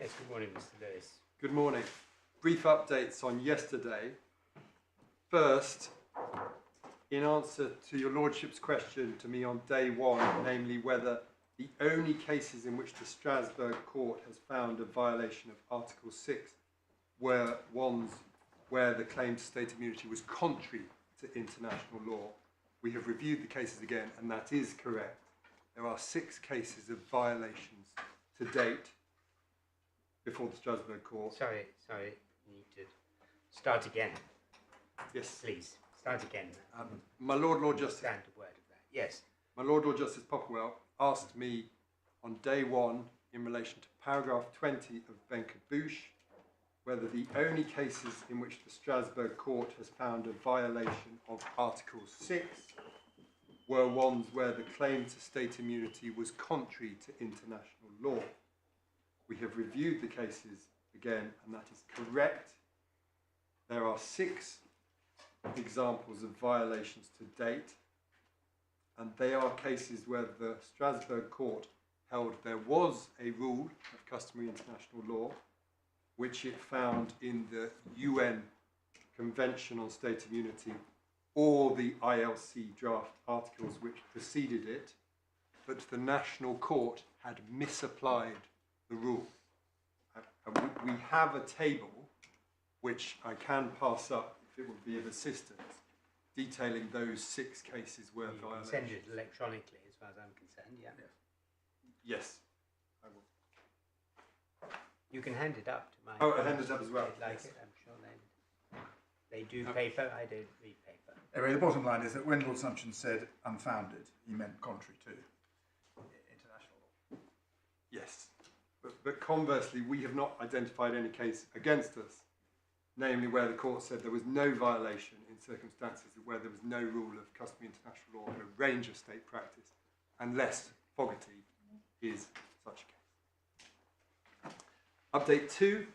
Yes, good morning, Mr. Lewis. Good morning. Brief updates on yesterday. First, in answer to your Lordship's question to me on day one, namely whether the only cases in which the Strasbourg court has found a violation of Article 6 were ones where the claim to state immunity was contrary to international law. We have reviewed the cases again, and that is correct. There are 6 cases of violations to date before the Strasbourg court. Sorry, you need to start again. Yes. Please, start again. My Lord Justice. Stand a word of that. Yes. My Lord Justice Popplewell asked me on day one in relation to paragraph 20 of Benkabush whether the only cases in which the Strasbourg court has found a violation of Article 6 were ones where the claim to state immunity was contrary to international law. We have reviewed the cases again, and that is correct. There are 6 examples of violations to date, and they are cases where the Strasbourg court held there was a rule of customary international law, which it found in the UN Convention on State Immunity or the ILC draft articles which preceded it, but the national court had misapplied the rule. We have a table which I can pass up if it would be of assistance, detailing those 6 cases where violations. Send it electronically, as far as I'm concerned. Yeah. Yes, I will. You can hand it up to my. Oh, I hand it up as well. They'd like Yes. it, I'm sure they do paper. I don't read paper. Anyway, the bottom line is that when Lord Sumption said unfounded, he meant contrary to international law. Yes, but conversely, we have not identified any case against us, namely where the court said there was no violation in circumstances where there was no rule of customary international law in a range of state practice, unless Fogarty is such a case. Update 2.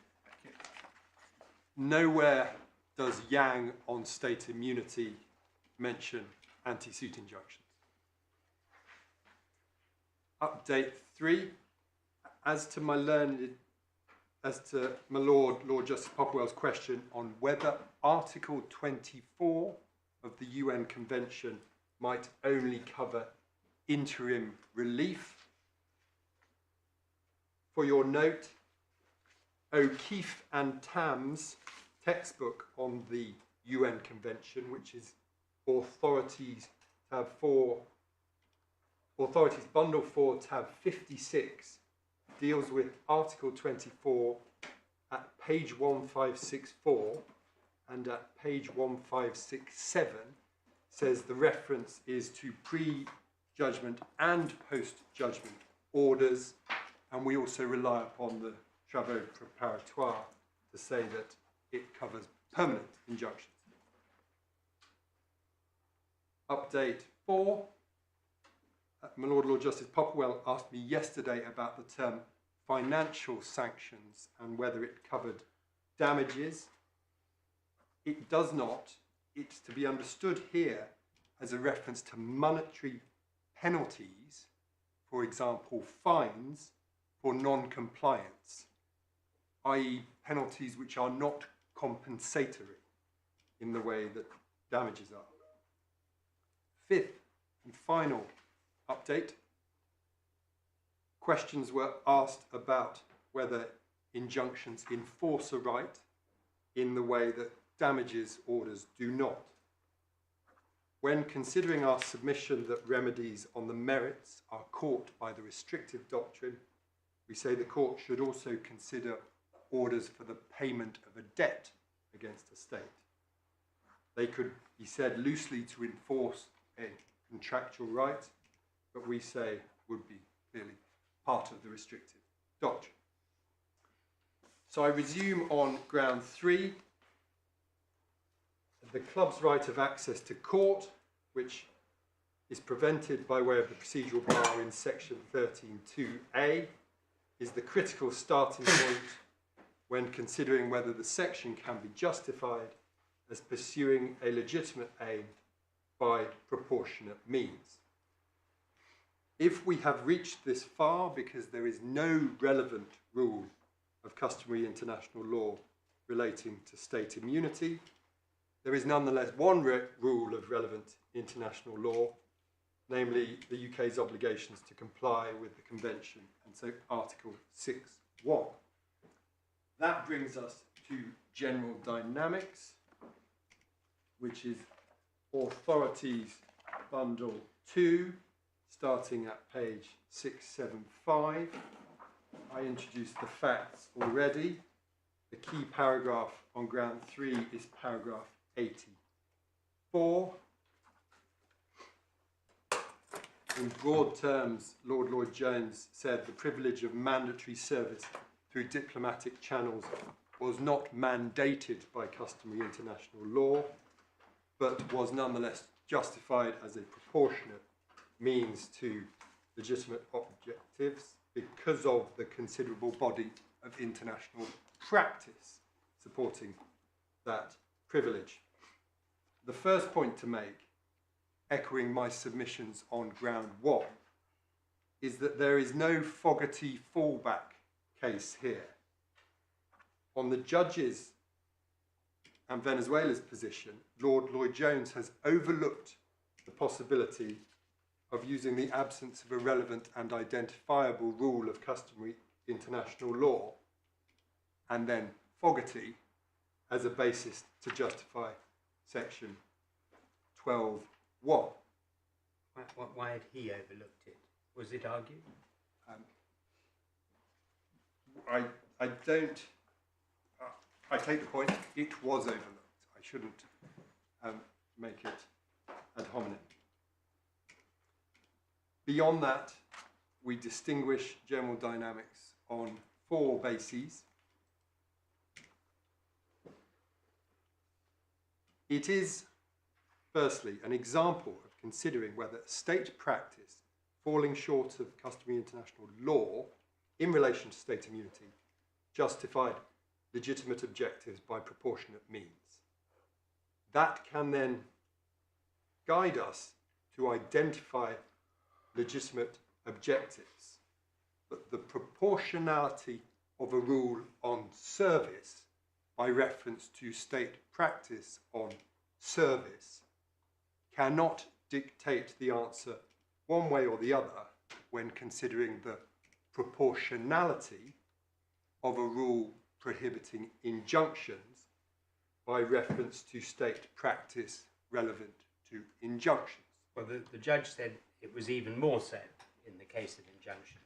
Nowhere does Yang on state immunity mention anti-suit injunctions. Update 3. As to my Lord Justice Popplewell's question on whether Article 24 of the UN Convention might only cover interim relief, for your note, O'Keefe and Tam's textbook on the UN Convention, which is Authorities Tab 4, Authorities Bundle 4, Tab 56, deals with Article 24 at page 1564 and at page 1567 says the reference is to pre-judgment and post-judgment orders, and we also rely upon the travaux préparatoires to say that it covers permanent injunctions. Update 4. My Lord Justice Popplewell asked me yesterday about the term financial sanctions and whether it covered damages. It does not. It's to be understood here as a reference to monetary penalties, for example, fines for non-compliance, i.e. penalties which are not compensatory in the way that damages are. 5th and final update. Questions were asked about whether injunctions enforce a right in the way that damages orders do not. When considering our submission that remedies on the merits are caught by the restrictive doctrine, we say the court should also consider orders for the payment of a debt against a state. They could be said loosely to enforce a contractual right, but we say would be clearly part of the restrictive doctrine. So I resume on ground 3. The club's right of access to court, which is prevented by way of the procedural bar in section 13.2a, is the critical starting point when considering whether the section can be justified as pursuing a legitimate aim by proportionate means. If we have reached this far because there is no relevant rule of customary international law relating to state immunity. There is nonetheless one rule of relevant international law, namely the UK's obligations to comply with the Convention, and so Article 6.1. That brings us to general dynamics, which is authorities bundle 2, starting at page 675. I introduced the facts already. The key paragraph on ground 3 is paragraph 84. In broad terms, Lord Lloyd-Jones said the privilege of mandatory service through diplomatic channels was not mandated by customary international law, but was nonetheless justified as a proportionate means to legitimate objectives because of the considerable body of international practice supporting that privilege. The first point to make, echoing my submissions on ground 1, is that there is no Fogarty fallback case here. On the judge's and Venezuela's position, Lord Lloyd-Jones has overlooked the possibility of using the absence of a relevant and identifiable rule of customary international law, and then Fogarty as a basis to justify section 12.1. Why had he overlooked it? Was it argued? I take the point, it was overlooked. I shouldn't make it ad hominem. Beyond that, we distinguish general dynamics on 4 bases. It is, firstly, an example of considering whether state practice falling short of customary international law in relation to state immunity justified legitimate objectives by proportionate means. That can then guide us to identify legitimate objectives, but the proportionality of a rule on service by reference to state practice on service cannot dictate the answer one way or the other when considering the proportionality of a rule prohibiting injunctions by reference to state practice relevant to injunctions. Well, the judge said it was even more so in the case of injunctions.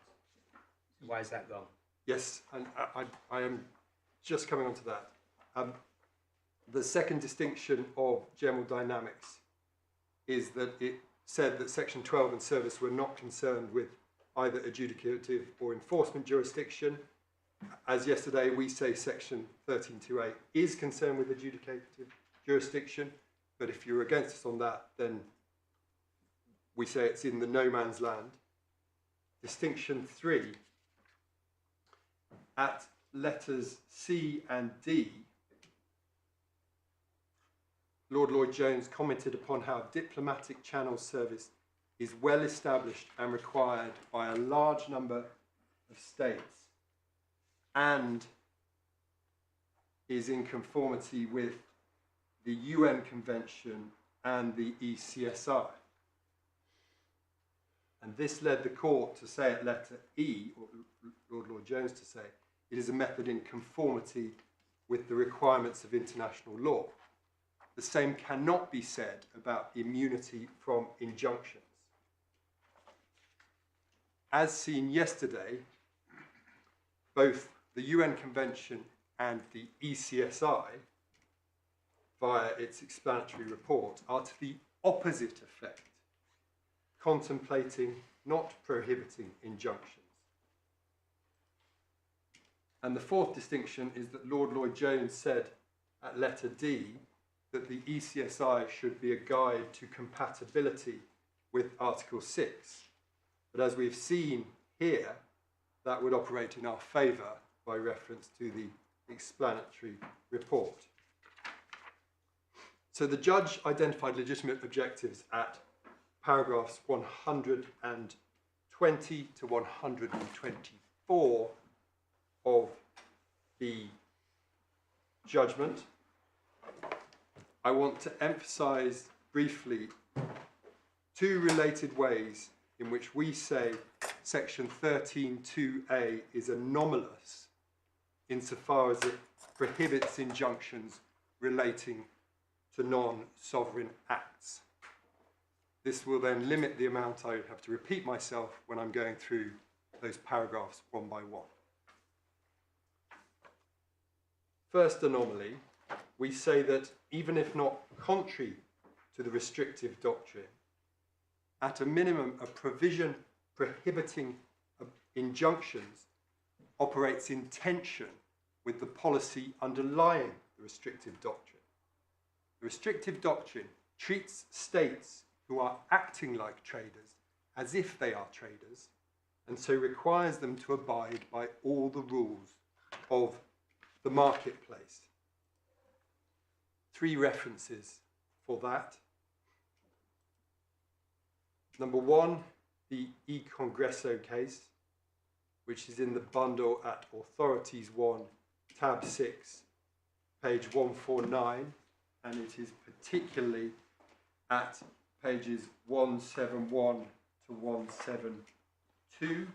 So why is that wrong? Yes, and I am just coming on to that. The second distinction of general dynamics is that it said that Section 12 and service were not concerned with either adjudicative or enforcement jurisdiction. As yesterday, we say Section 13.2a is concerned with adjudicative jurisdiction, but if you're against us on that, then we say it's in the no man's land. Distinction 3, at letters C and D, Lord Lloyd-Jones commented upon how diplomatic channel service is well established and required by a large number of states and is in conformity with the UN Convention and the ECHR. And this led the court to say at letter E, or Lord Lloyd-Jones to say, it is a method in conformity with the requirements of international law. The same cannot be said about immunity from injunctions. As seen yesterday, both the UN Convention and the ECSI, via its explanatory report, are to the opposite effect, contemplating, not prohibiting, injunctions. And the fourth distinction is that Lord Lloyd-Jones said at letter D that the ECSI should be a guide to compatibility with Article 6. But as we've seen here, that would operate in our favour by reference to the explanatory report. So the judge identified legitimate objectives at paragraphs 120 to 124 of the judgment, I want to emphasize briefly two related ways in which we say section 13.2a is anomalous insofar as it prohibits injunctions relating to non-sovereign acts. This will then limit the amount I have to repeat myself when I'm going through those paragraphs one by one. First anomaly, we say that even if not contrary to the restrictive doctrine, at a minimum, a provision prohibiting injunctions operates in tension with the policy underlying the restrictive doctrine. The restrictive doctrine treats states who are acting like traders as if they are traders, and so requires them to abide by all the rules of the marketplace. Three references for that. Number one, the E Congresso case, which is in the bundle at Authorities 1, tab 6, page 149, and it is particularly at pages 171 to 172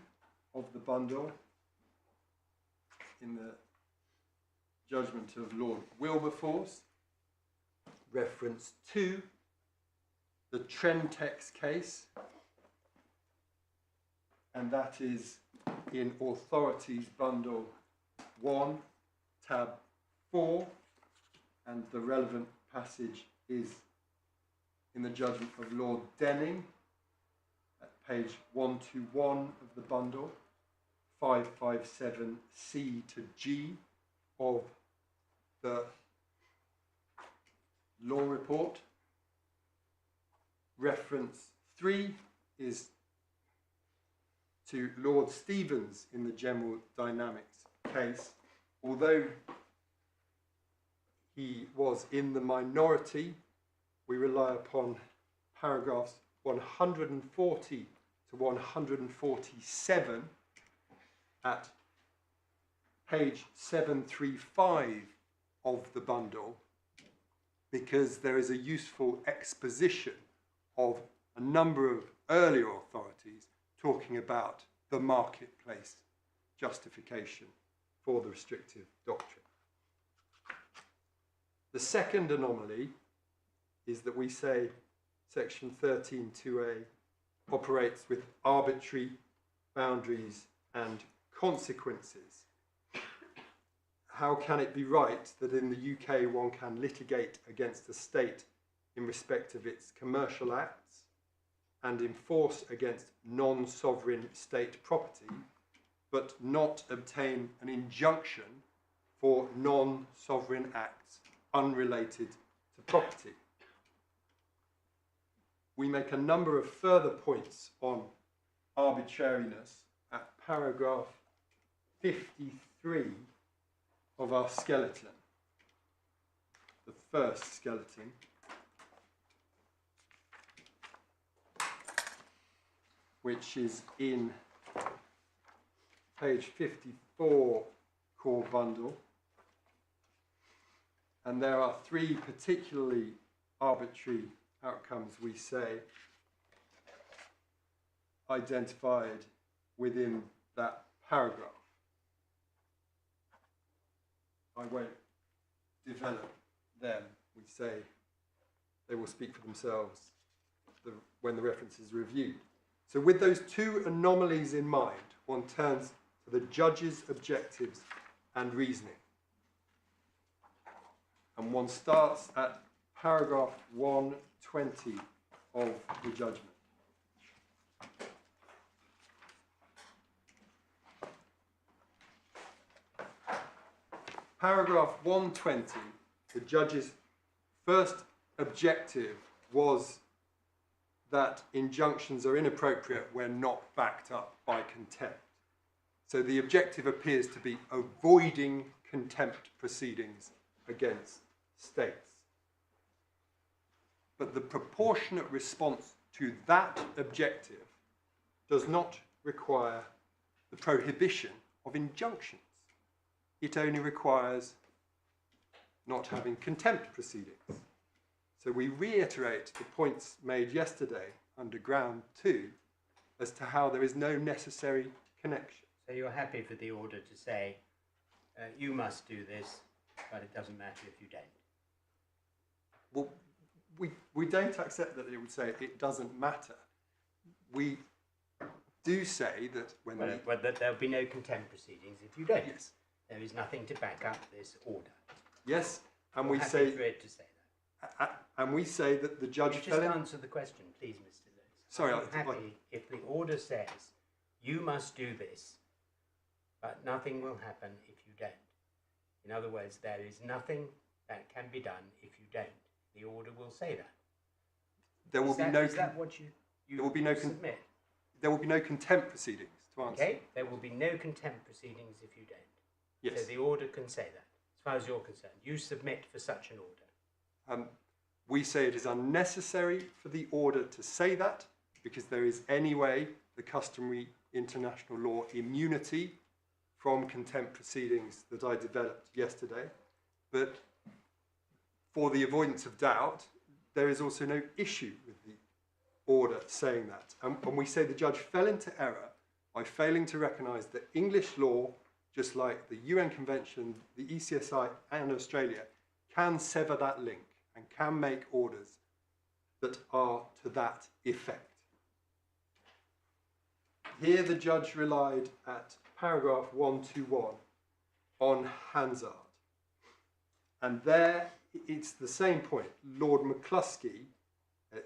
of the bundle in the judgment of Lord Wilberforce. Reference 2, the Trentex case, and that is in Authorities Bundle 1, tab 4, and the relevant passage is in the judgment of Lord Denning at page 121 of the bundle, 557C to G of the law report. Reference 3 is to Lord Stevens in the General Dynamics case. Although he was in the minority, we rely upon paragraphs 140 to 147 at page 735 of the bundle, because there is a useful exposition of a number of earlier authorities talking about the marketplace justification for the restrictive doctrine. The second anomaly is that we say section 13.2a operates with arbitrary boundaries and consequences. How can it be right that in the UK one can litigate against a state in respect of its commercial acts and enforce against non-sovereign state property, but not obtain an injunction for non-sovereign acts unrelated to property? We make a number of further points on arbitrariness at paragraph 53 of our skeleton, the first skeleton, which is in page 54 core bundle, and there are three particularly arbitrary outcomes, we say, identified within that paragraph. I won't develop them. We say they will speak for themselves when the reference is reviewed. So with those two anomalies in mind, one turns to the judge's objectives and reasoning. And one starts at paragraph 120 of the judgment. Paragraph 120, the judge's first objective was that injunctions are inappropriate when not backed up by contempt. So the objective appears to be avoiding contempt proceedings against states. But the proportionate response to that objective does not require the prohibition of injunctions. it only requires not having contempt proceedings. So we reiterate the points made yesterday under ground 2 as to how there is no necessary connection. So you're happy for the order to say, you must do this, but it doesn't matter if you don't? Well, we don't accept that it would say it doesn't matter. We do say that when Well, that there'll be no contempt proceedings if you don't. Yes. There is nothing to back up this order. Yes, and You're we happy say for it to say that. and we say that the judge You fell just in. answer the question, please, Mr. Lewis. Sorry, I'm happy if the order says you must do this, but nothing will happen if you don't. In other words, there is nothing that can be done if you don't. The order will say that. There will Is be that, no. is that what you there will be no submit? There will be no contempt proceedings to answer. Okay, there will be no contempt proceedings if you don't. Yes. So the order can say that, as far as you're concerned. You submit for such an order. We say it is unnecessary for the order to say that because there is anyway the customary international law immunity from contempt proceedings that I developed yesterday. But for the avoidance of doubt, there is also no issue with the order saying that. And we say the judge fell into error by failing to recognise that English law, just like the UN Convention, the ECHR and Australia, can sever that link and can make orders that are to that effect. Here the judge relied at paragraph 121 on Hansard. And there it's the same point. Lord McCluskey,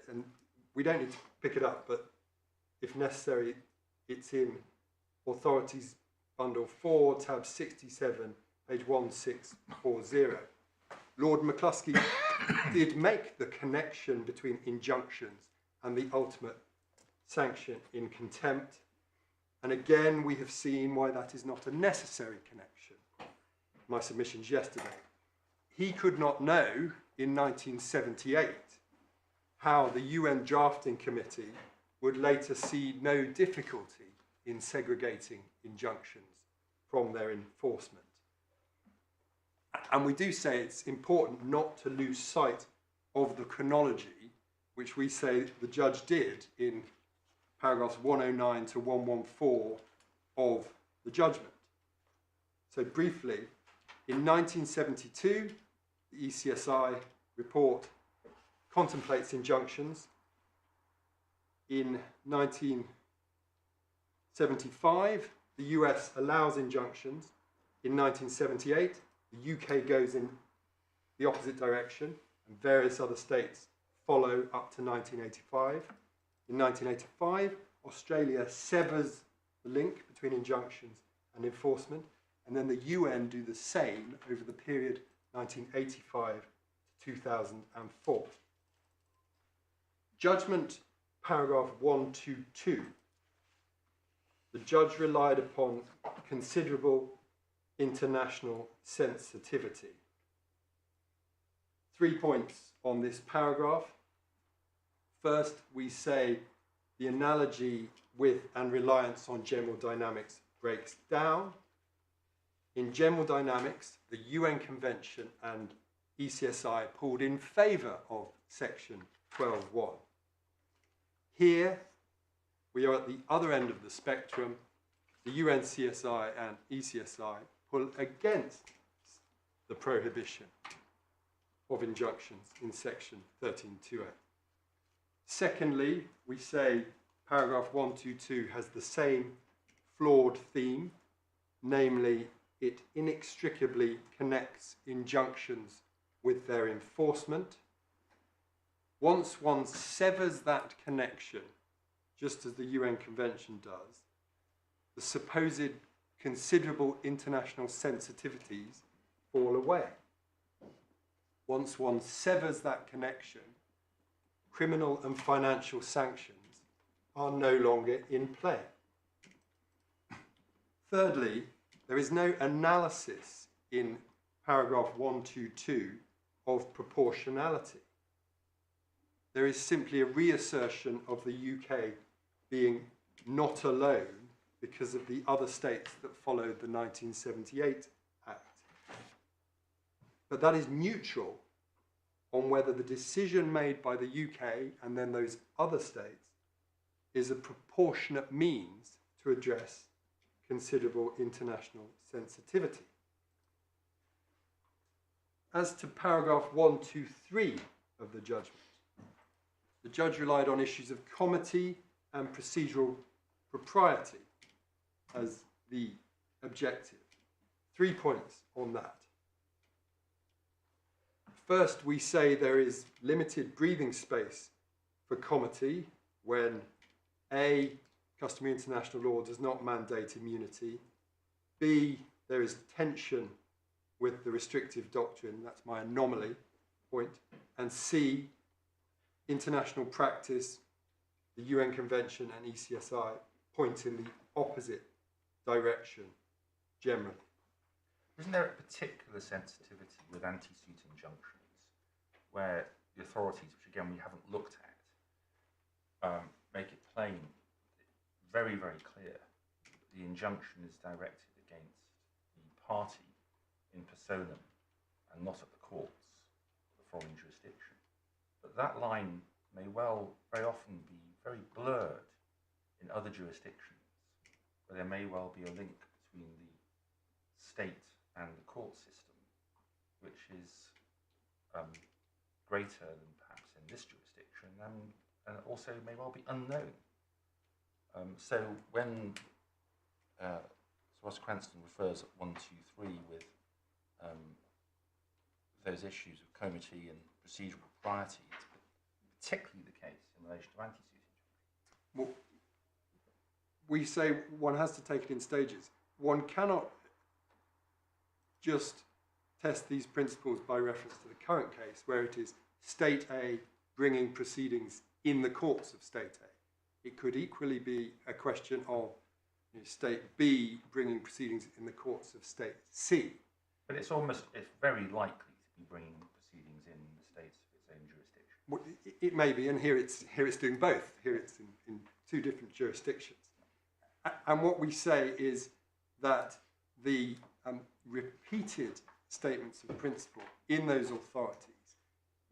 and we don't need to pick it up, but if necessary, it's in Authorities Bundle 4, tab 67, page 1640. Lord McCluskey did make the connection between injunctions and the ultimate sanction in contempt. And again, we have seen why that is not a necessary connection. My submissions yesterday. He could not know in 1978 how the UN Drafting Committee would later see no difficulty in segregating injunctions from their enforcement. And we do say it's important not to lose sight of the chronology, which we say the judge did in paragraphs 109 to 114 of the judgment. So briefly, in 1972, the ECSI report contemplates injunctions. In 1975, the US allows injunctions. In 1978, the UK goes in the opposite direction, and various other states follow up to 1985. In 1985, Australia severs the link between injunctions and enforcement, and then the UN do the same over the period 1985 to 2004. Judgment paragraph 122. The judge relied upon considerable international sensitivity. 3 points on this paragraph. First, we say the analogy with and reliance on general dynamics breaks down. In general dynamics, the UN Convention and ECSI pulled in favour of section 12.1. Here, we are at the other end of the spectrum. The UN CSI and ECSI pull against the prohibition of injunctions in section 13.2a. Secondly, we say paragraph 122 has the same flawed theme, namely it inextricably connects injunctions with their enforcement. Once one severs that connection, just as the UN Convention does, the supposed considerable international sensitivities fall away. Once one severs that connection, criminal and financial sanctions are no longer in play. Thirdly, there is no analysis in paragraph 122 of proportionality. There is simply a reassertion of the UK being not alone because of the other states that followed the 1978 Act. but that is neutral on whether the decision made by the UK and then those other states is a proportionate means to address considerable international sensitivity. As to paragraph 1, 2, 3 of the judgment, the judge relied on issues of comity and procedural propriety as the objective. 3 points on that. First, we say there is limited breathing space for comity when A, customary international law does not mandate immunity, B, there is tension with the restrictive doctrine, that's my anomaly point, and C, international practice, the UN Convention and ECHR point in the opposite direction generally. Isn't there a particular sensitivity with anti-suit injunctions where the authorities, which again we haven't looked at, make it plain, very, very clear that the injunction is directed against the party in personam and not at the courts of the foreign jurisdiction. But that line may well very often be very blurred in other jurisdictions, where there may well be a link between the state and the court system, which is greater than perhaps in this jurisdiction, and also may well be unknown. So when Cranston refers at 1, 2, 3 with those issues of comity and procedural propriety, it's particularly the case in relation to anti-suit injunctions. Well, we say one has to take it in stages. One cannot just test these principles by reference to the current case, where it is State A bringing proceedings in the courts of State A. It could equally be a question of State B bringing proceedings in the courts of State C. But it's very likely to be bringing proceedings in the states of its own jurisdiction. Well, it may be, and here it's doing both. Here it's in two different jurisdictions. And what we say is that the repeated statements of principle in those authorities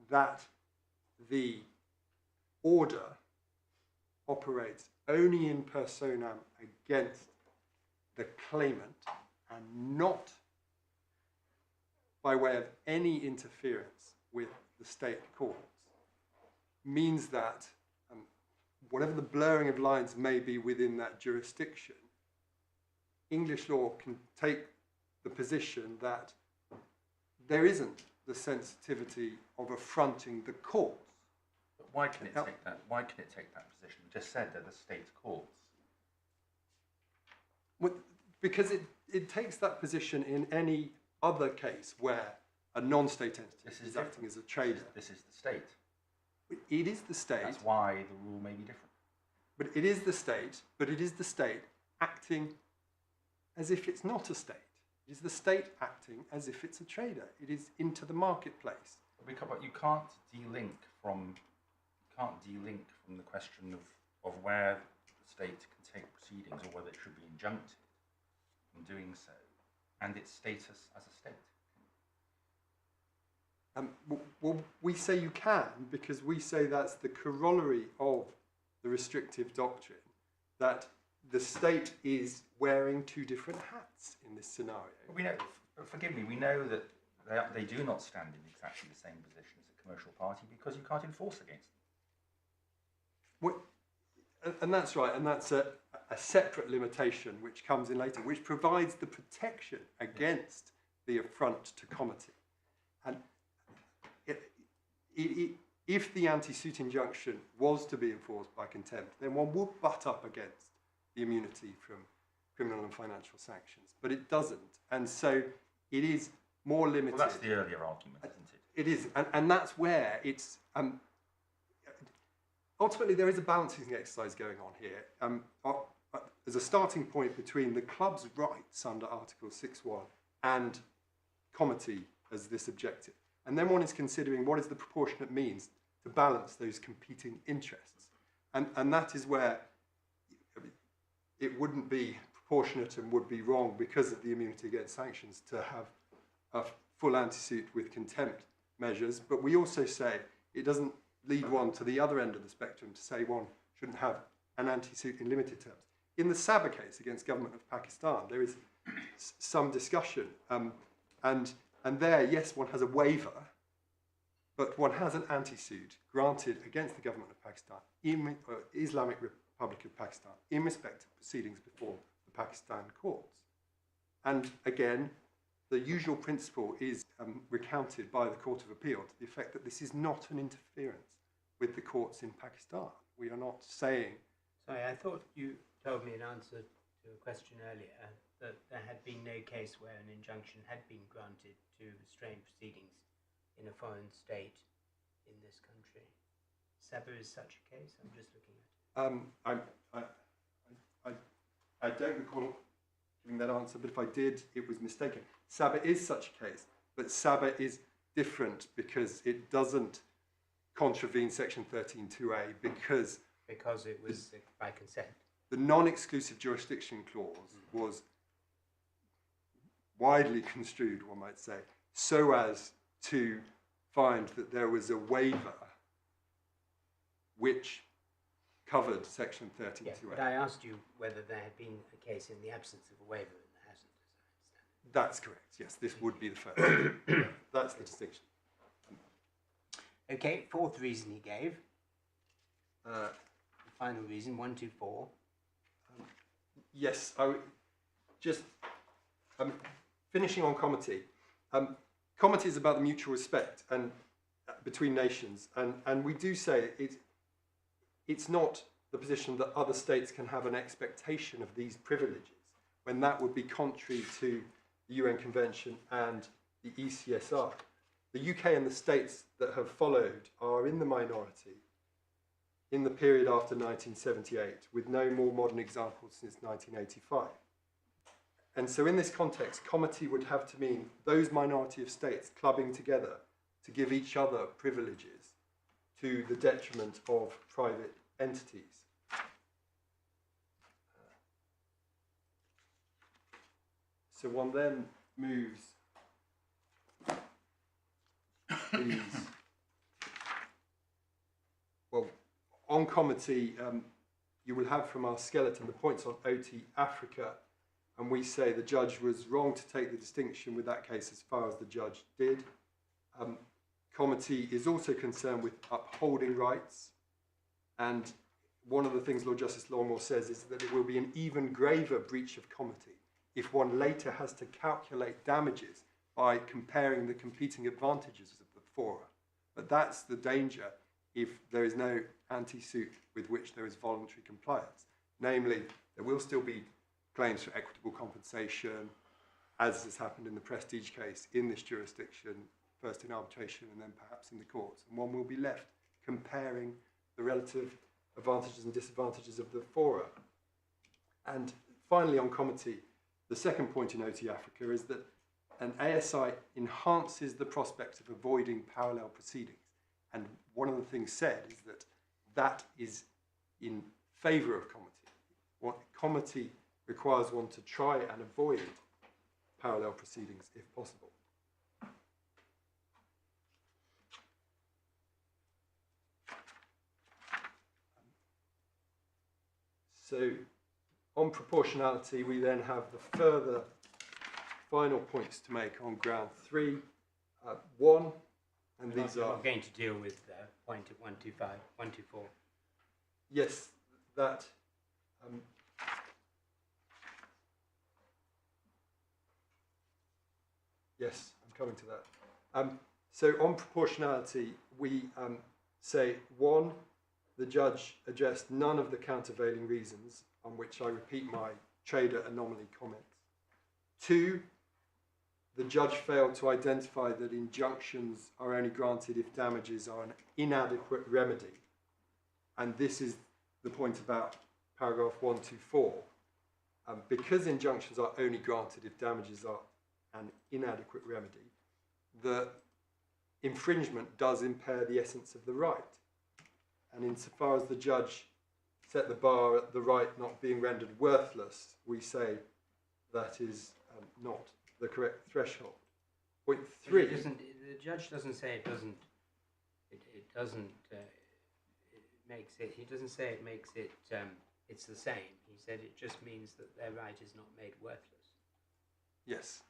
that the order operates only in personam against the claimant and not by way of any interference with the state courts means that whatever the blurring of lines may be within that jurisdiction, English law can take the position that there isn't the sensitivity of affronting the courts. But why can it take that? Why can it take that position? We just said that the state courts. Well, because it takes that position in any other case where a non-state entity is acting as a trader. This is the state. It is the state. That's why the rule may be different. But it is the state acting as if it's not a state. It is the state acting as if it's a trader. It is into the marketplace. But you can't de-link from the question of where the state can take proceedings or whether it should be injuncted from doing so, and its status as a state. Well, we say you can because we say that's the corollary of the restrictive doctrine, that the state is wearing two different hats in this scenario. But we know, forgive me, we know that they do not stand in exactly the same position as a commercial party because you can't enforce against them. Well, and that's right, and that's a separate limitation which comes in later, which provides the protection against the affront to comity. And if the anti-suit injunction was to be enforced by contempt, then one would butt up against the immunity from criminal and financial sanctions. But it doesn't. And so it is more limited. Well, that's the earlier argument, isn't it? It is. And that's where it's... ultimately, there is a balancing exercise going on here. As a starting point between the club's rights under Article 6.1 and comity as this objective. And then one is considering what is the proportionate means to balance those competing interests. And that is where it wouldn't be proportionate and would be wrong because of the immunity against sanctions to have a full anti-suit with contempt measures, but we also say it doesn't lead one to the other end of the spectrum to say one shouldn't have an anti-suit in limited terms. In the Sabah case against government of Pakistan, there is some discussion, and there, yes, one has a waiver, but one has an anti-suit granted against the government of Pakistan, Islamic Republic of Pakistan, in respect of proceedings before the Pakistan courts. And again, the usual principle is recounted by the Court of Appeal to the effect that this is not an interference with the courts in Pakistan. We are not saying... Sorry, I thought you told me in answer to a question earlier that there had been no case where an injunction had been granted to restrain proceedings in a foreign state in this country. Sabah is such a case? I'm just looking at it. I don't recall giving that answer, but if I did, it was mistaken. Sabah is such a case, but Sabah is different because it doesn't contravene Section 13(2)(a) because it was by consent. The non-exclusive jurisdiction clause was widely construed, one might say, so as to find that there was a waiver which covered Section 13(2)(a). Yes, but I asked you whether there had been a case in the absence of a waiver, and there hasn't, as I understand. That's correct, yes. This would be the first. That's the distinction. Okay, fourth reason he gave. Uh, The final reason, 124. Yes, I would just finishing on comity. Comity is about the mutual respect and between nations, and we do say it's not the position that other states can have an expectation of these privileges, when that would be contrary to the UN Convention and the ECHR. The UK and the states that have followed are in the minority in the period after 1978, with no more modern examples since 1985. And so in this context, comity would have to mean those minority of states clubbing together to give each other privileges to the detriment of private entities. So one then moves these, well, on comity, you will have from our skeleton the points on OT Africa, and we say the judge was wrong to take the distinction with that case as far as the judge did. Comity is also concerned with upholding rights, and one of the things Lord Justice Longmore says is that it will be an even graver breach of comity if one later has to calculate damages by comparing the competing advantages of the fora. But that's the danger if there is no anti-suit with which there is voluntary compliance. Namely, there will still be claims for equitable compensation, as has happened in the Prestige case, in this jurisdiction, first in arbitration and then perhaps in the courts. And one will be left comparing the relative advantages and disadvantages of the fora. And finally, on comity, the second point in OT Africa is that an ASI enhances the prospect of avoiding parallel proceedings. And one of the things said is that that is in favour of comity. What comity requires one to try and avoid parallel proceedings if possible. So on proportionality, we then have the further final points to make on ground 3. 1, and these are... I'm going to deal with the point at 125, 124. Yes, that... yes, I'm coming to that. So on proportionality, we say 1, the judge addressed none of the countervailing reasons, on which I repeat my trader anomaly comments. 2, the judge failed to identify that injunctions are only granted if damages are an inadequate remedy. And this is the point about paragraph 124. Because injunctions are only granted if damages are an inadequate remedy, the infringement does impair the essence of the right. And insofar as the judge set the bar at the right not being rendered worthless, we say that is not the correct threshold. Point But 3. the judge doesn't say it doesn't. It doesn't. It makes it. He doesn't say it makes it. It's the same. He said it just means that their right is not made worthless. Yes.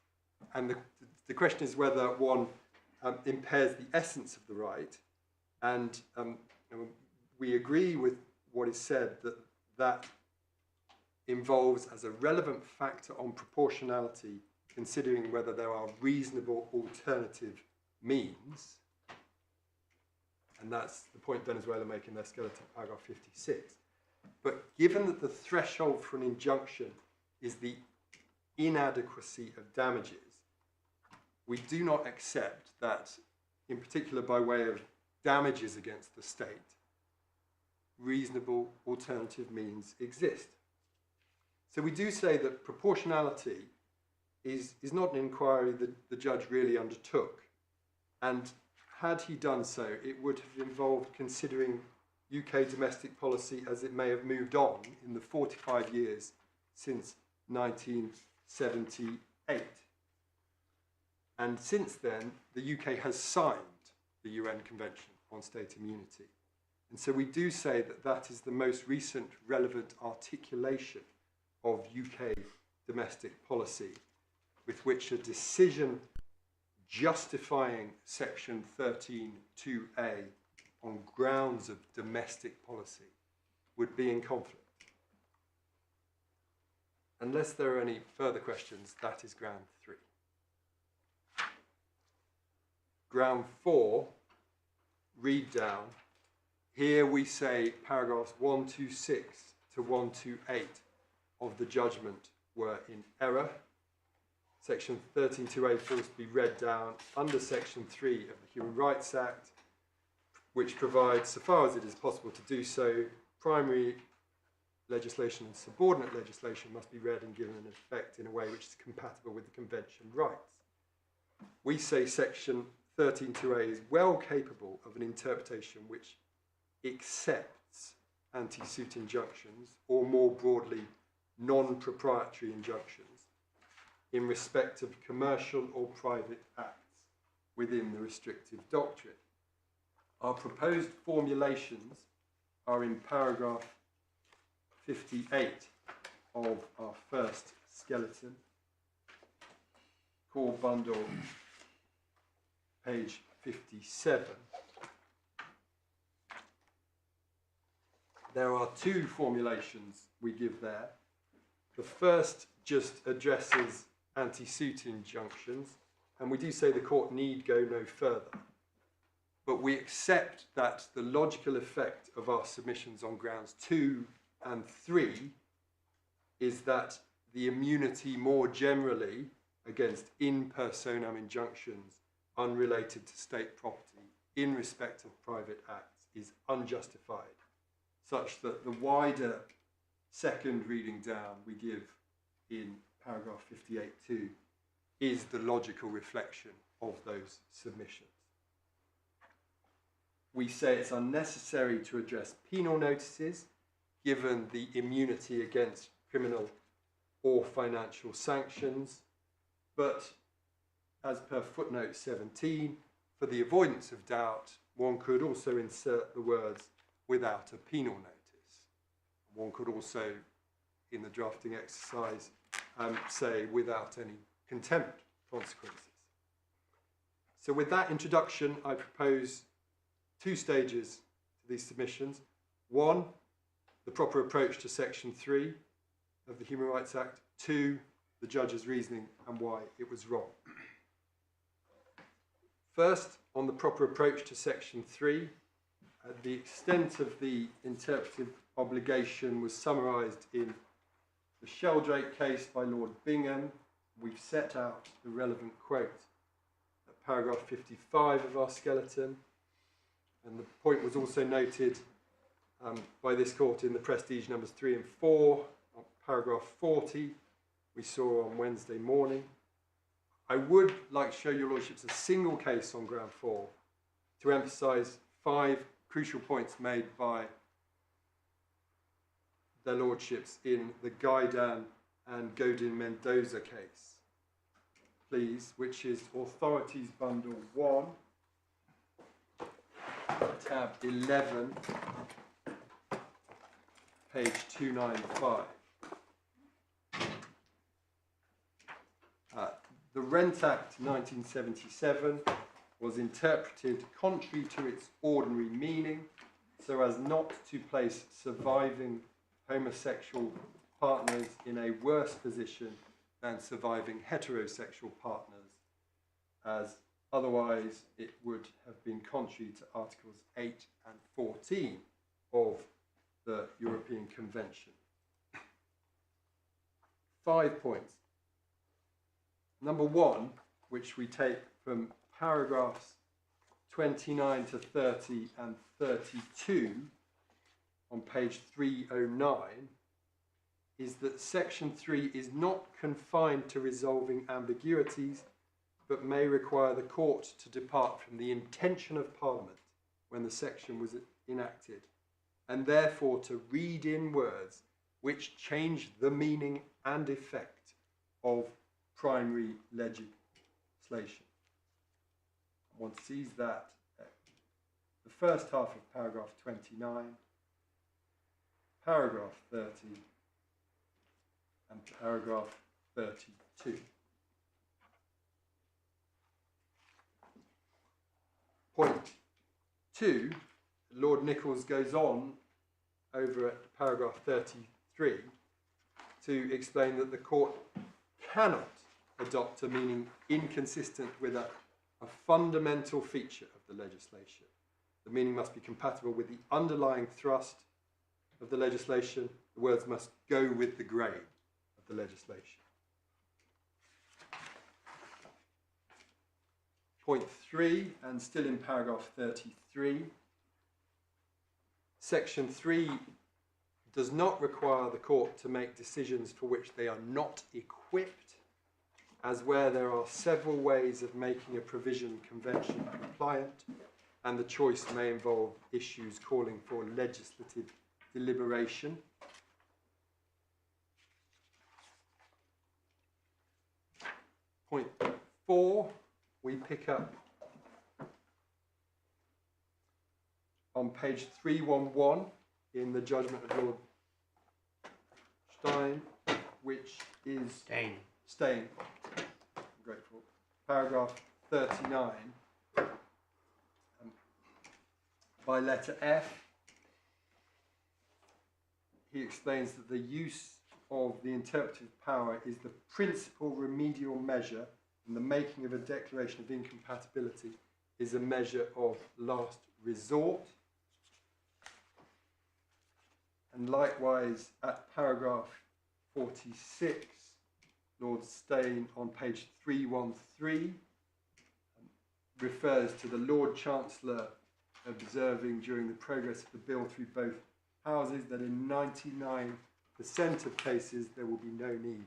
And the question is whether one impairs the essence of the right. And we agree with what is said, that that involves as a relevant factor on proportionality, considering whether there are reasonable alternative means. And that's the point Venezuela make in their skeleton, paragraph 56. But given that the threshold for an injunction is the inadequacy of damages, we do not accept that, in particular by way of damages against the state, reasonable alternative means exist. So we do say that proportionality is not an inquiry that the judge really undertook. And had he done so, it would have involved considering UK domestic policy as it may have moved on in the 45 years since 1978. And since then, the UK has signed the UN Convention on State Immunity. And so we do say that that is the most recent relevant articulation of UK domestic policy with which a decision justifying Section 13(2)(a) on grounds of domestic policy would be in conflict. Unless there are any further questions, that is ground 3. Ground 4, read down. Here we say paragraphs 126 to 128 of the judgment were in error. Section 13(2)(a) falls to be read down under Section 3 of the Human Rights Act, which provides, so far as it is possible to do so, primary legislation and subordinate legislation must be read and given an effect in a way which is compatible with the Convention rights. We say Section 13(2)(a) is well capable of an interpretation which accepts anti-suit injunctions, or more broadly, non-proprietary injunctions, in respect of commercial or private acts within the restrictive doctrine. Our proposed formulations are in paragraph 58 of our first skeleton, core bundle, page 57. There are 2 formulations we give there. The first just addresses anti-suit injunctions, and we do say the court need go no further. But we accept that the logical effect of our submissions on grounds 2 and 3 is that the immunity more generally against in personam injunctions unrelated to state property in respect of private acts is unjustified, such that the wider second reading down we give in paragraph 58(2) is the logical reflection of those submissions. We say it's unnecessary to address penal notices given the immunity against criminal or financial sanctions, but as per footnote 17, for the avoidance of doubt, one could also insert the words without a penal notice. One could also, in the drafting exercise, say without any contempt consequences. So with that introduction, I propose 2 stages to these submissions. 1, the proper approach to Section 3 of the Human Rights Act. 2, the judge's reasoning and why it was wrong. First, on the proper approach to Section 3, the extent of the interpretive obligation was summarised in the Sheldrake case by Lord Bingham. We've set out the relevant quote at paragraph 55 of our skeleton, and the point was also noted by this court in the Prestige numbers 3 and 4, paragraph 40, we saw on Wednesday morning. I would like to show your lordships a single case on ground 4 to emphasise 5 crucial points made by their lordships in the Gaidan and Godin Mendoza case. please, which is Authorities Bundle 1, tab 11, page 295. The Rent Act 1977 was interpreted contrary to its ordinary meaning so as not to place surviving homosexual partners in a worse position than surviving heterosexual partners, as otherwise it would have been contrary to Articles 8 and 14 of the European Convention. 5 points. Number 1, which we take from paragraphs 29 to 30 and 32 on page 309, is that Section 3 is not confined to resolving ambiguities, but may require the court to depart from the intention of Parliament when the section was enacted, and therefore to read in words which change the meaning and effect of primary legislation. One sees that the first half of paragraph 29, paragraph 30, and paragraph 32. Point 2, Lord Nichols goes on over at paragraph 33 to explain that the court cannot adopt a meaning inconsistent with a fundamental feature of the legislation. The meaning must be compatible with the underlying thrust of the legislation. The words must go with the grain of the legislation. Point 3, and still in paragraph 33, Section 3 does not require the court to make decisions for which they are not equipped, as where there are several ways of making a provision convention compliant, and the choice may involve issues calling for legislative deliberation. Point 4, we pick up on page 311 in the judgment of Lord Stein, which is Stein. I'm grateful. Paragraph 39. By letter F, he explains that the use of the interpretive power is the principal remedial measure, and the making of a declaration of incompatibility is a measure of last resort. And likewise, at paragraph 46, Lord Stein on page 313 refers to the Lord Chancellor observing during the progress of the bill through both houses that in 99% of cases there will be no need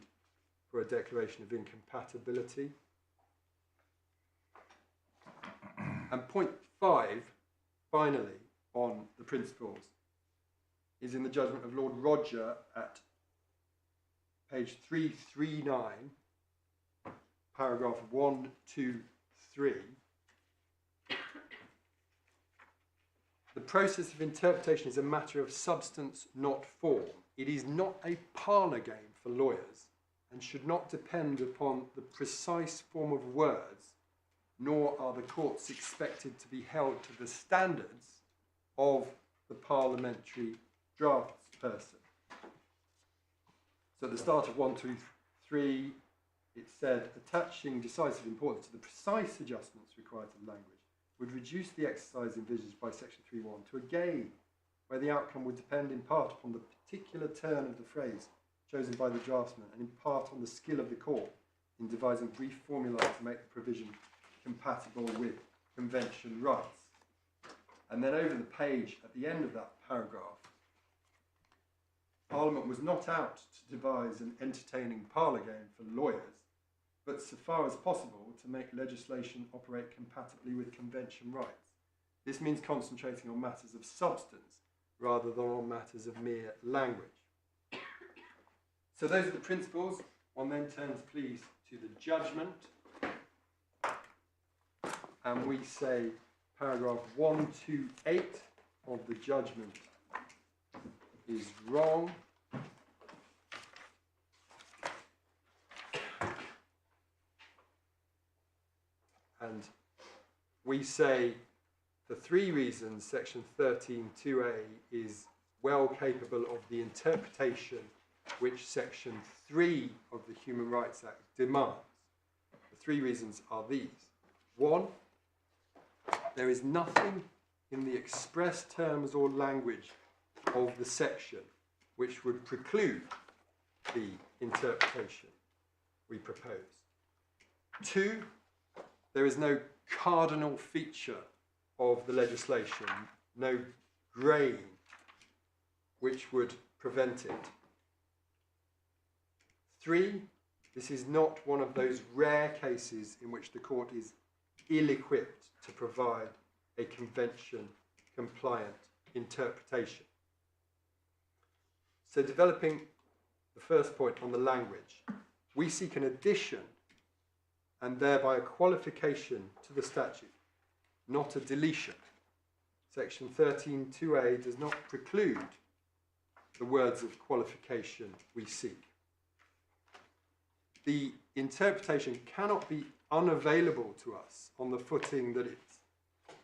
for a declaration of incompatibility. And point 5, finally, on the principles, is in the judgment of Lord Roger at page 339, paragraph 1, 2, 3. The process of interpretation is a matter of substance, not form. It is not a parlour game for lawyers and should not depend upon the precise form of words, nor are the courts expected to be held to the standards of the parliamentary draftsperson. So at the start of 1, 2, 3, it said, attaching decisive importance to the precise adjustments required to the language would reduce the exercise envisaged by section 3.1 to a game where the outcome would depend in part upon the particular turn of the phrase chosen by the draftsman and in part on the skill of the court in devising brief formulae to make the provision compatible with convention rights. And then over the page at the end of that paragraph, Parliament was not out to devise an entertaining parlour game for lawyers, but so far as possible to make legislation operate compatibly with convention rights. This means concentrating on matters of substance rather than on matters of mere language. So those are the principles. One then turns, please, to the judgment. and we say paragraph 128 of the judgment is wrong. And we say, for 3 reasons, section 13.2a is well capable of the interpretation which section 3 of the Human Rights Act demands. The 3 reasons are these. 1, there is nothing in the express terms or language of the section which would preclude the interpretation we propose. 2, there is no cardinal feature of the legislation, no grain which would prevent it. 3, this is not one of those rare cases in which the court is ill-equipped to provide a convention-compliant interpretation. So developing the first point on the language, we seek an addition and thereby a qualification to the statute, not a deletion. Section 13.2a does not preclude the words of qualification we seek. The interpretation cannot be unavailable to us on the footing that it's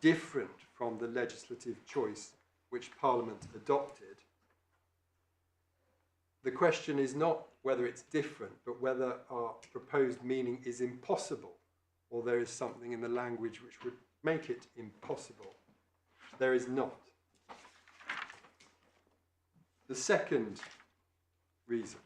different from the legislative choice which Parliament adopted. The question is not whether it's different, but whether our proposed meaning is impossible, or there is something in the language which would make it impossible. There is not. The second reason.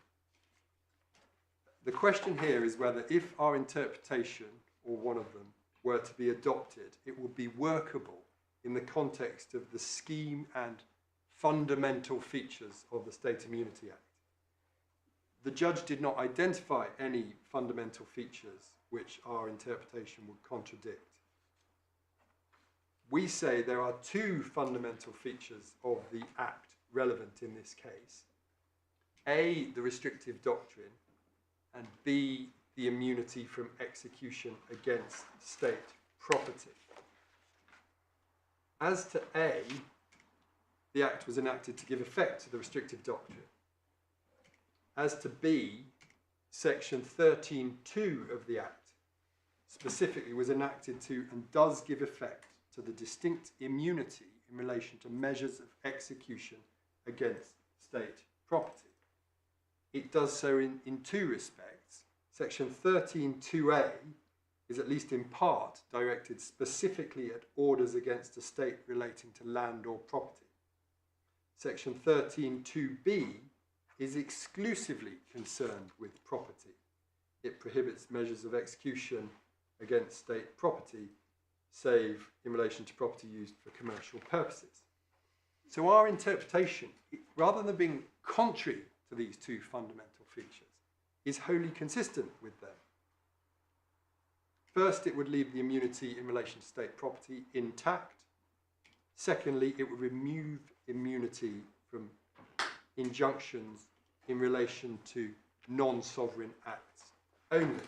The question here is whether if our interpretation, or one of them, were to be adopted, it would be workable in the context of the scheme and fundamental features of the State Immunity Act. The judge did not identify any fundamental features which our interpretation would contradict. We say there are 2 fundamental features of the Act relevant in this case. A, the restrictive doctrine, and B, the immunity from execution against state property. As to A, the Act was enacted to give effect to the restrictive doctrine. As to B, section 13.2 of the Act specifically was enacted to and does give effect to the distinct immunity in relation to measures of execution against state property. It does so in 2 respects. Section 13.2a is at least in part directed specifically at orders against a state relating to land or property. Section 13.2b is exclusively concerned with property. It prohibits measures of execution against state property, save in relation to property used for commercial purposes. So our interpretation, rather than being contrary to these 2 fundamental features, is wholly consistent with them. First, it would leave the immunity in relation to state property intact. Secondly, it would remove immunity from injunctions in relation to non-sovereign acts only.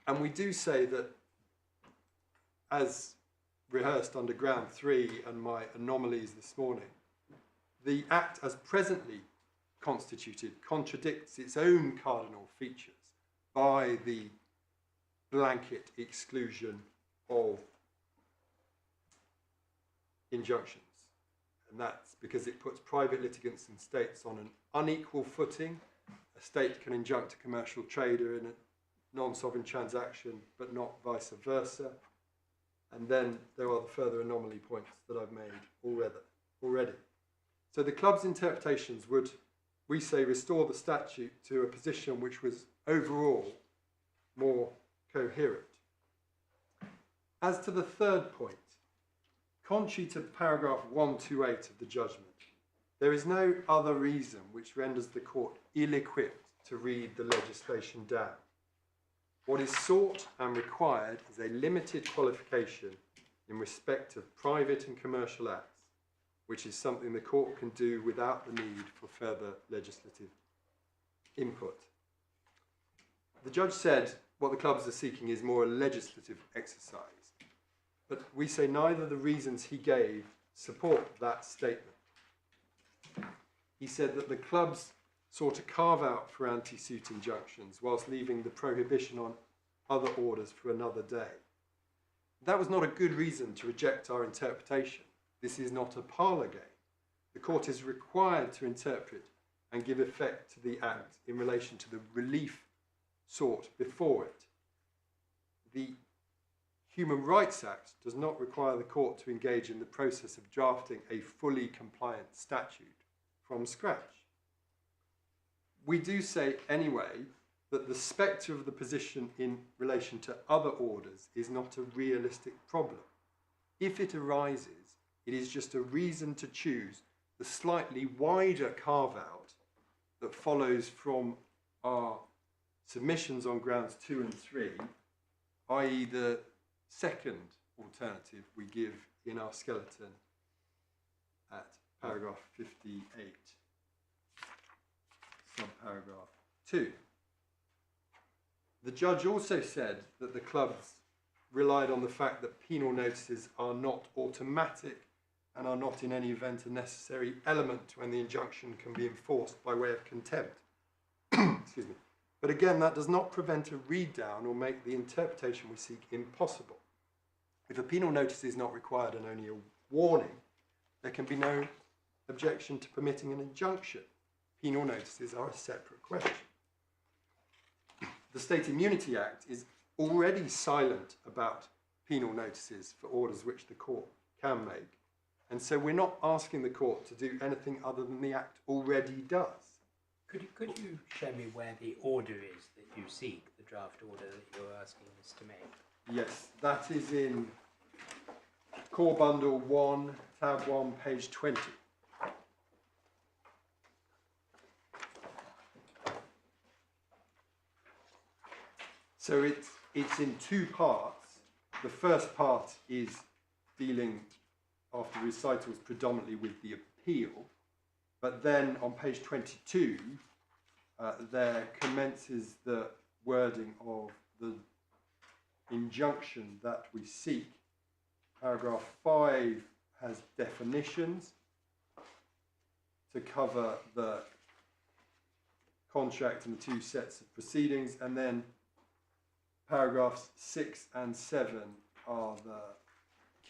And we do say that, as rehearsed under ground 3 and my anomalies this morning, the Act as presently constituted contradicts its own cardinal features by the blanket exclusion of injunctions. And that's because it puts private litigants and states on an unequal footing. A state can injunct a commercial trader in a non-sovereign transaction, but not vice versa. And then there are the further anomaly points that I've made already. So the club's interpretations would, we say, restore the statute to a position which was overall more coherent. As to the third point, contrary to paragraph 128 of the judgment, there is no other reason which renders the court ill-equipped to read the legislation down. What is sought and required is a limited qualification in respect of private and commercial acts, which is something the court can do without the need for further legislative input. The judge said what the clubs are seeking is more a legislative exercise. But we say neither the reasons he gave support that statement. He said that the clubs sought to carve out for anti-suit injunctions whilst leaving the prohibition on other orders for another day. That was not a good reason to reject our interpretation. This is not a parlour game. The court is required to interpret and give effect to the act in relation to the relief sought before it. The Human Rights Act does not require the court to engage in the process of drafting a fully compliant statute from scratch. We do say anyway that the spectre of the position in relation to other orders is not a realistic problem. If it arises, it is just a reason to choose the slightly wider carve-out that follows from our submissions on grounds 2 and 3, i.e. the second alternative we give in our skeleton at paragraph 58, subparagraph 2. The judge also said that the clubs relied on the fact that penal notices are not automatic and are not in any event a necessary element when the injunction can be enforced by way of contempt. Excuse me. But again, that does not prevent a read down or make the interpretation we seek impossible. If a penal notice is not required and only a warning, there can be no objection to permitting an injunction. Penal notices are a separate question. The State Immunity Act is already silent about penal notices for orders which the court can make, and so we're not asking the court to do anything other than the Act already does. Could you show me where the order is that you seek, the draft order that you're asking us to make? Yes, that is in Core Bundle 1, Tab 1, page 20. So it's in two parts. The first part is dealing, after recitals, predominantly with the appeal. But then on page 22, there commences the wording of the injunction that we seek. Paragraph 5 has definitions to cover the contract and the two sets of proceedings, and then paragraphs 6 and 7 are the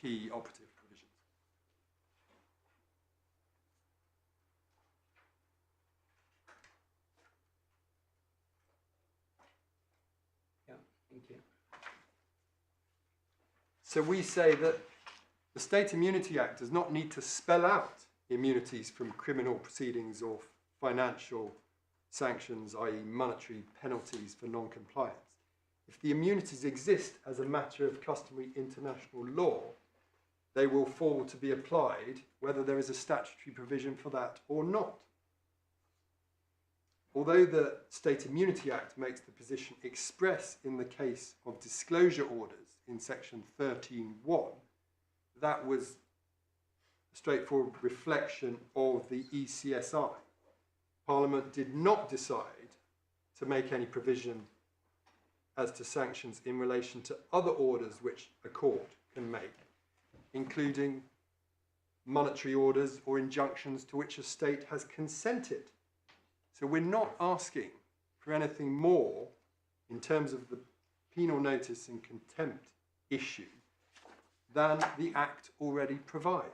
key operative provisions. Yeah, thank you. So we say that the State Immunity Act does not need to spell out immunities from criminal proceedings or financial sanctions, i.e. monetary penalties for non-compliance. If the immunities exist as a matter of customary international law, they will fall to be applied whether there is a statutory provision for that or not. Although the State Immunity Act makes the position express in the case of disclosure orders in section 13.1, that was a straightforward reflection of the ECHR. Parliament did not decide to make any provision as to sanctions in relation to other orders which a court can make, including monetary orders or injunctions to which a state has consented. So we're not asking for anything more in terms of the penal notice and contempt issue than the Act already provides.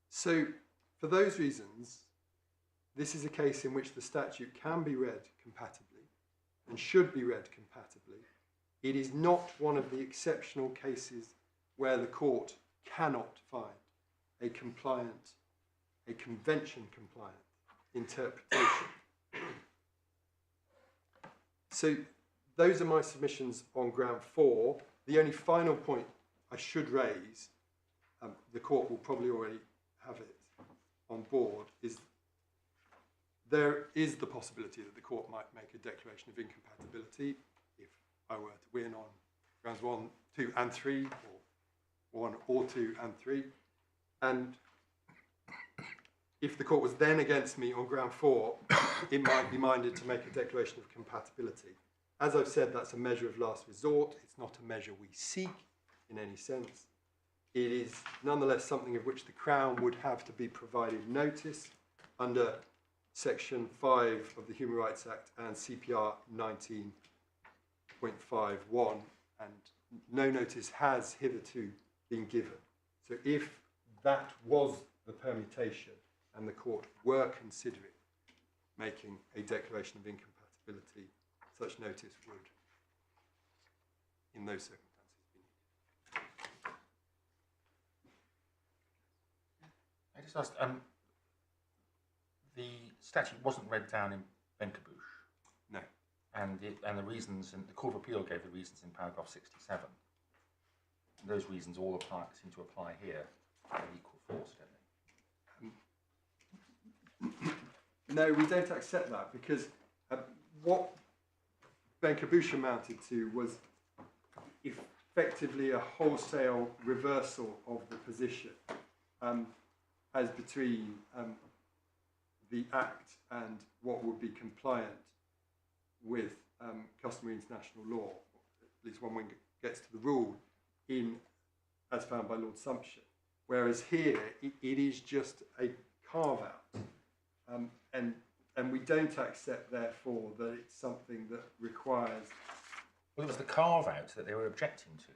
So for those reasons, this is a case in which the statute can be read compatibly and should be read compatibly. It is not one of the exceptional cases where the court cannot find a compliant, a convention compliant interpretation. So those are my submissions on ground 4. The only final point I should raise, the court will probably already have it on board, is there is the possibility that the court might make a declaration of incompatibility if I were to win on grounds 1, 2 and 3, or 1 or 2 and 3. And if the court was then against me on ground 4, it might be minded to make a declaration of compatibility. as I've said, that's a measure of last resort. It's not a measure we seek in any sense. It is nonetheless something of which the Crown would have to be provided notice under Section 5 of the Human Rights Act and CPR 19.51, and no notice has hitherto been given. So if that was the permutation and the court were considering making a declaration of incompatibility, such notice would, in those circumstances, be needed. I just asked, the statute wasn't read down in Benkeboosh. No. And the reasons, and the Court of Appeal gave the reasons in paragraph 67. And those reasons all seem to apply here with equal force, don't they? No, we don't accept that, because what Benkeboosh amounted to was effectively a wholesale reversal of the position as between the Act and what would be compliant with customary international law, at least when one gets to the rule, as found by Lord Sumption. Whereas here, it is just a carve-out. And we don't accept, therefore, that it's something that requires... Well, it was the carve-out that they were objecting to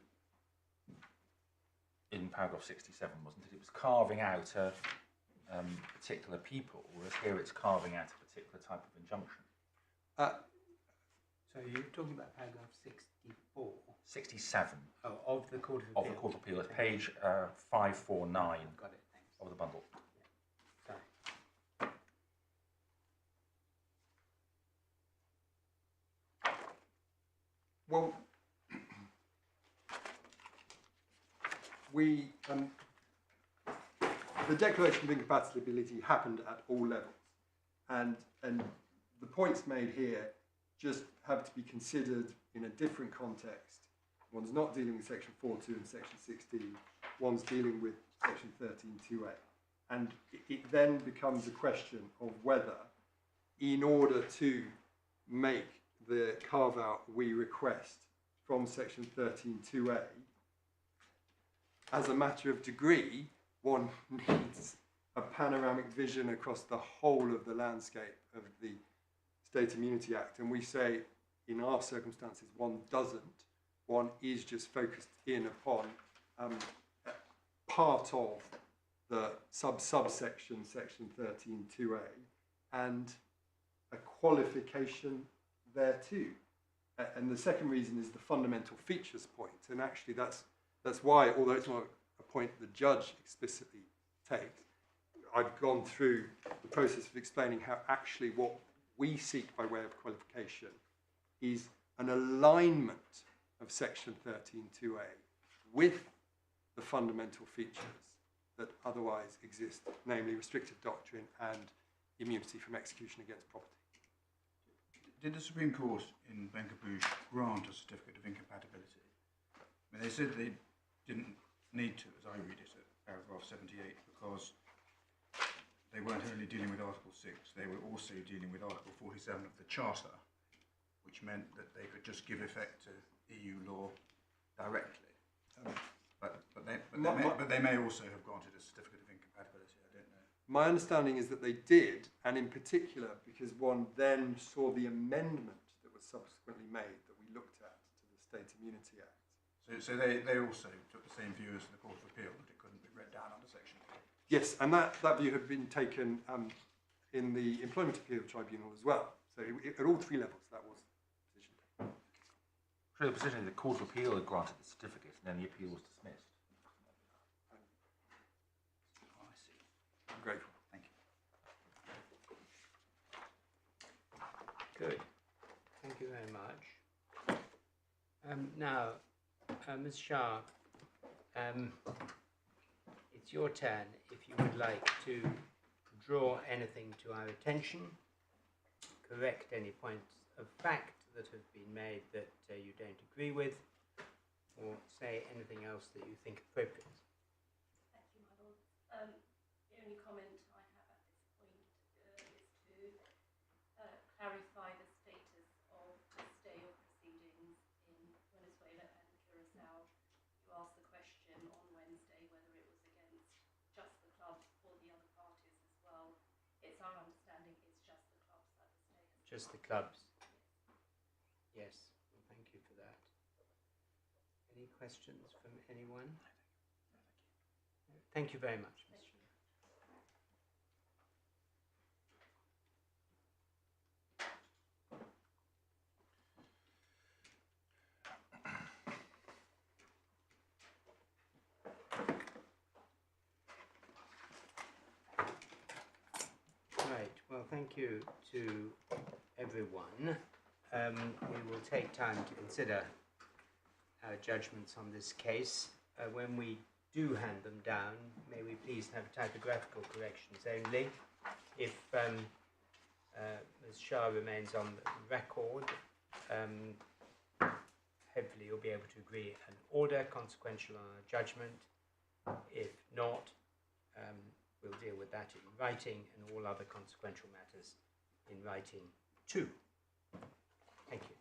in paragraph 67, wasn't it? It was carving out a particular people, whereas here it's carving out a particular type of injunction. So you're talking about paragraph 64? 67. Oh, of the Court of Appeal. Of the Court of Appeal. It's page 549 Got it, thanks. of the bundle. Sorry. Well, the declaration of incompatibility happened at all levels, and the points made here just have to be considered in a different context. One's not dealing with Section 4.2 and Section 16. One's dealing with Section 13.2a, and it then becomes a question of whether, in order to make the carve-out we request from Section 13.2a, as a matter of degree, one needs a panoramic vision across the whole of the landscape of the State Immunity Act. And we say, in our circumstances, one doesn't. One is just focused in upon part of the subsection, Section 13.2a, and a qualification there too. And the second reason is the fundamental features point. And actually that's why, although it's not a point the judge explicitly takes, I've gone through the process of explaining how actually what we seek by way of qualification is an alignment of Section 13.2a with the fundamental features that otherwise exist, namely restrictive doctrine and immunity from execution against property. Did the Supreme Court in Benkeboosh grant a certificate of incompatibility? I mean, they said they didn't need to, as I read it, at paragraph 78, because they weren't only dealing with Article 6, they were also dealing with Article 47 of the Charter, which meant that they could just give effect to EU law directly. But they may also have granted a certificate of incompatibility, I don't know. My understanding is that they did, and in particular because one then saw the amendment that was subsequently made that we looked at to the State Immunity Act. So they also took the same view as the Court of Appeal, that it couldn't be read down under Section 4. Yes, and that view had been taken in the Employment Appeal Tribunal as well. So at all three levels that was the position taken. So the position, the Court of Appeal had granted the certificate and then the appeal was dismissed. Oh, I see. I'm grateful. Thank you. Good. Thank you very much. Now, Ms. Shah, it's your turn if you would like to draw anything to our attention, correct any points of fact that have been made that you don't agree with, or say anything else that you think appropriate. Thank you, my lord. The only comment I have at this point is to clarify the status of the stay of just the clubs. Yes, well, thank you for that. Any questions from anyone? Thank you very much, Mr. Chairman. Right, well, thank you to everyone. We will take time to consider our judgments on this case. When we do hand them down, may we please have typographical corrections only. If Ms. Shah remains on the record, hopefully you'll be able to agree an order consequential on our judgment. If not, we'll deal with that in writing and all other consequential matters in writing too. Thank you.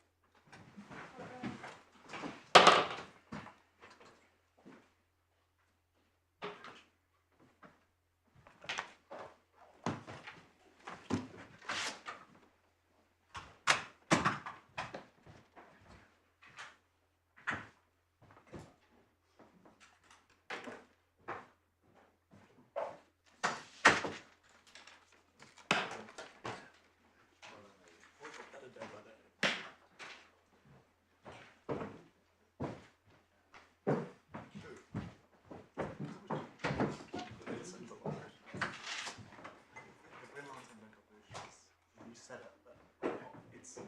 Set up, but it's